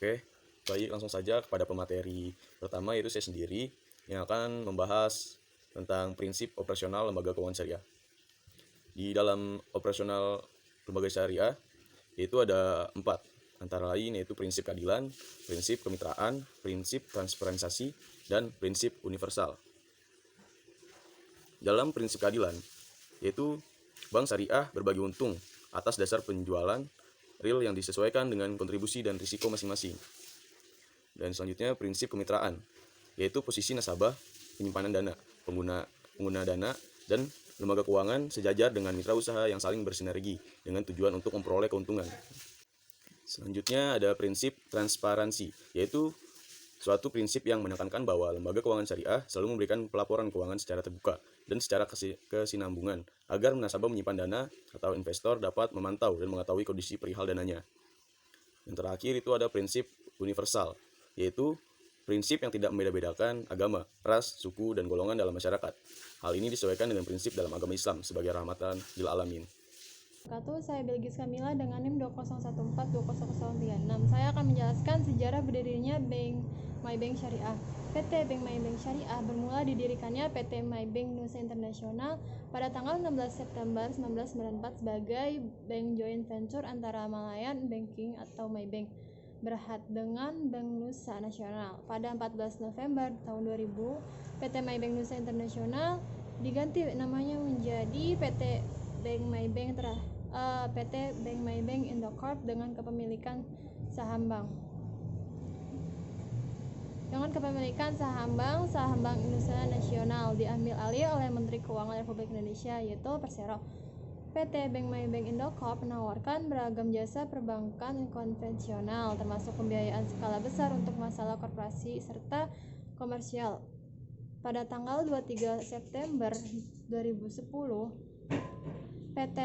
Oke, baik langsung saja kepada pemateri pertama, yaitu saya sendiri yang akan membahas tentang prinsip operasional lembaga keuangan syariah. Di dalam operasional lembaga syariah yaitu ada 4, antara lain yaitu prinsip keadilan, prinsip kemitraan, prinsip transparansi, dan prinsip universal. Dalam prinsip keadilan yaitu bank syariah berbagi untung atas dasar penjualan real yang disesuaikan dengan kontribusi dan risiko masing-masing. Dan selanjutnya prinsip kemitraan, yaitu posisi nasabah, penyimpanan dana, pengguna dana, dan lembaga keuangan sejajar dengan mitra usaha yang saling bersinergi dengan tujuan untuk memperoleh keuntungan. Selanjutnya ada prinsip transparansi, yaitu suatu prinsip yang menekankan bahwa lembaga keuangan syariah selalu memberikan pelaporan keuangan secara terbuka dan secara kesinambungan agar nasabah menyimpan dana atau investor dapat memantau dan mengetahui kondisi perihal dananya. Yang terakhir itu ada prinsip universal, yaitu prinsip yang tidak membeda-bedakan agama, ras, suku, dan golongan dalam masyarakat. Hal ini disesuaikan dengan prinsip dalam agama Islam sebagai rahmatan lil alamin. Saya Belgis Kamila dengan NIM 201420036. Saya akan menjelaskan sejarah berdirinya Bank MyBank Syariah. PT Bank MyBank Syariah bermula didirikannya PT MyBank Nusa Internasional pada tanggal 16 September 1994 sebagai bank joint venture antara Malayan Banking atau MyBank Berhad dengan Bank Nusa Nasional. Pada 14 November tahun 2000, PT MyBank Nusa Internasional diganti namanya menjadi PT Bank MyBank Indocorp dengan kepemilikan saham bank. Saham Bank Indonesia Nasional diambil alih oleh Menteri Keuangan Republik Indonesia, yaitu Persero. PT Bank MyBank Indocorp menawarkan beragam jasa perbankan konvensional, termasuk pembiayaan skala besar untuk masalah korporasi serta komersial. Pada tanggal 23 September 2010, PT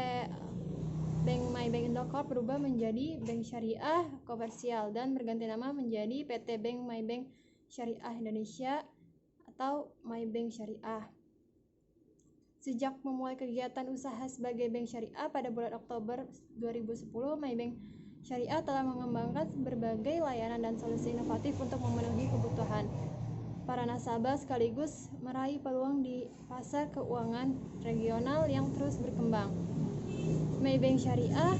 Bank MyBank Indocorp berubah menjadi Bank Syariah Komersial dan berganti nama menjadi PT Bank MyBank Syariah Indonesia atau MyBank Syariah. Sejak memulai kegiatan usaha sebagai bank syariah pada bulan Oktober 2010, MyBank Syariah telah mengembangkan berbagai layanan dan solusi inovatif untuk memenuhi kebutuhan para nasabah sekaligus meraih peluang di pasar keuangan regional yang terus berkembang. MyBank Syariah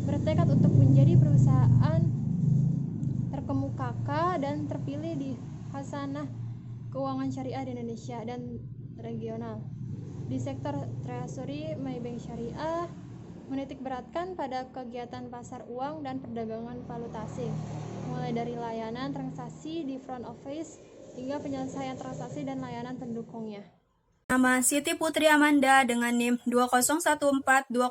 bertekad untuk menjadi perusahaan terkemuka dan terpilih di Khasanah Keuangan Syariah di Indonesia dan regional. Di sektor treasury, MyBank Syariah menitik beratkan pada kegiatan pasar uang dan perdagangan valuta asing, mulai dari layanan transaksi di front office hingga penyelesaian transaksi dan layanan pendukungnya. Nama Siti Putri Amanda dengan NIM 201420024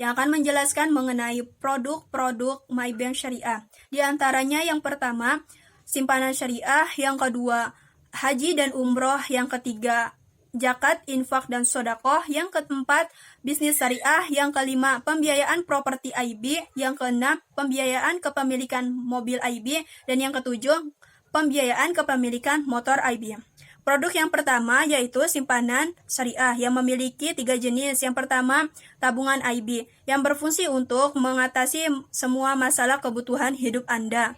yang akan menjelaskan mengenai produk-produk MyBank Syariah. Di antaranya yang pertama, simpanan syariah, yang kedua, haji dan umroh, yang ketiga, zakat, infak, dan sodakoh, yang keempat, bisnis syariah, yang kelima, pembiayaan properti IB, yang keenam, pembiayaan kepemilikan mobil IB, dan yang ketujuh, pembiayaan kepemilikan motor IB. Produk yang pertama yaitu simpanan syariah yang memiliki 3 jenis. Yang pertama, tabungan IB yang berfungsi untuk mengatasi semua masalah kebutuhan hidup Anda.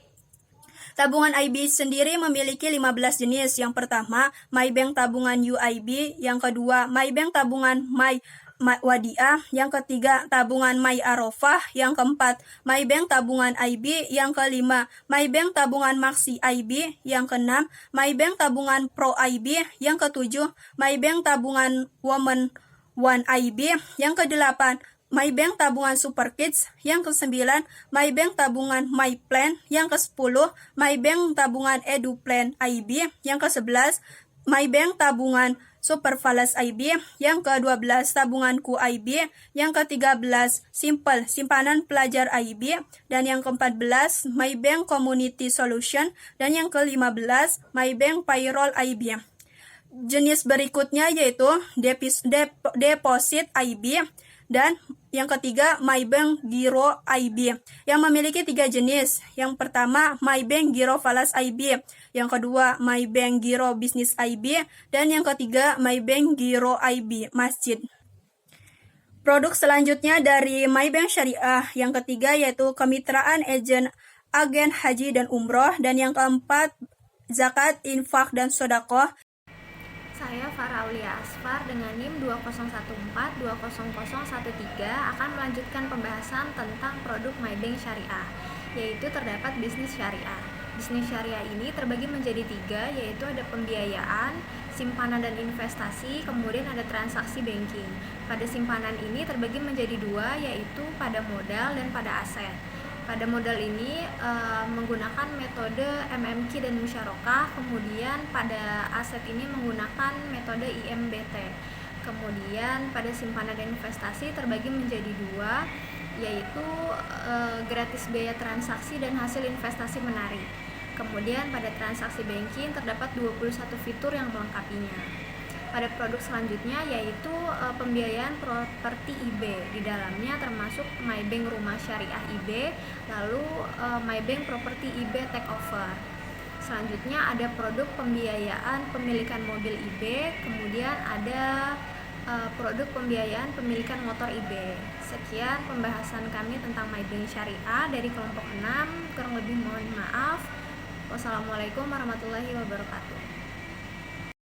Tabungan IB sendiri memiliki 15 jenis. Yang pertama, MyBank Tabungan UIB, yang kedua, MyBank Tabungan Wadiah, yang ketiga, tabungan My Arofah, yang keempat, MyBank Tabungan IB, yang kelima, MyBank Tabungan Maxi IB, yang keenam, MyBank Tabungan Pro IB, yang ketujuh, MyBank Tabungan Women One IB, yang kedelapan, MyBank Tabungan Super Kids, yang kesembilan, MyBank Tabungan My Plan, yang kesepuluh, MyBank Tabungan Edu Plan IB, yang kesebelas, MyBank Tabungan Super Falas IB, yang ke-12 tabunganku IB, yang ke-13 Simple simpanan pelajar IB, dan yang ke-14 MyBank Community Solution, dan yang ke-15 MyBank Payroll IB. Jenis berikutnya yaitu deposit IB, dan yang ketiga, MyBank Giro IB yang memiliki 3 jenis. Yang pertama, MyBank Giro Falas IB. Yang kedua, MyBank Giro Business IB. Dan yang ketiga, MyBank Giro IB Masjid. Produk selanjutnya dari MyBank Syariah yang ketiga yaitu kemitraan agent agen haji dan umroh, dan yang keempat zakat, infak, dan sodakoh. Saya Farah Aulia Asfar dengan NIM 201420013 akan melanjutkan pembahasan tentang produk MyBank Syariah, yaitu terdapat bisnis syariah. Bisnis syariah ini terbagi menjadi 3, yaitu ada pembiayaan, simpanan dan investasi, kemudian ada transaksi banking. Pada simpanan ini terbagi menjadi 2, yaitu pada modal dan pada aset. Pada modal ini menggunakan metode MMQ dan musyarakah, kemudian pada aset ini menggunakan metode IMBT. Kemudian pada simpanan dan investasi terbagi menjadi 2, yaitu gratis biaya transaksi dan hasil investasi menarik. Kemudian pada transaksi banking terdapat 21 fitur yang melengkapinya. Pada produk selanjutnya yaitu pembiayaan properti IB. Di dalamnya termasuk MyBank Rumah Syariah IB, lalu MyBank Properti IB Takeover. Selanjutnya ada produk pembiayaan pemilikan mobil IB, kemudian ada produk pembiayaan pemilikan motor IB. Sekian pembahasan kami tentang MyBank Syariah dari kelompok 6. Kurang lebih mohon maaf. Wassalamualaikum warahmatullahi wabarakatuh.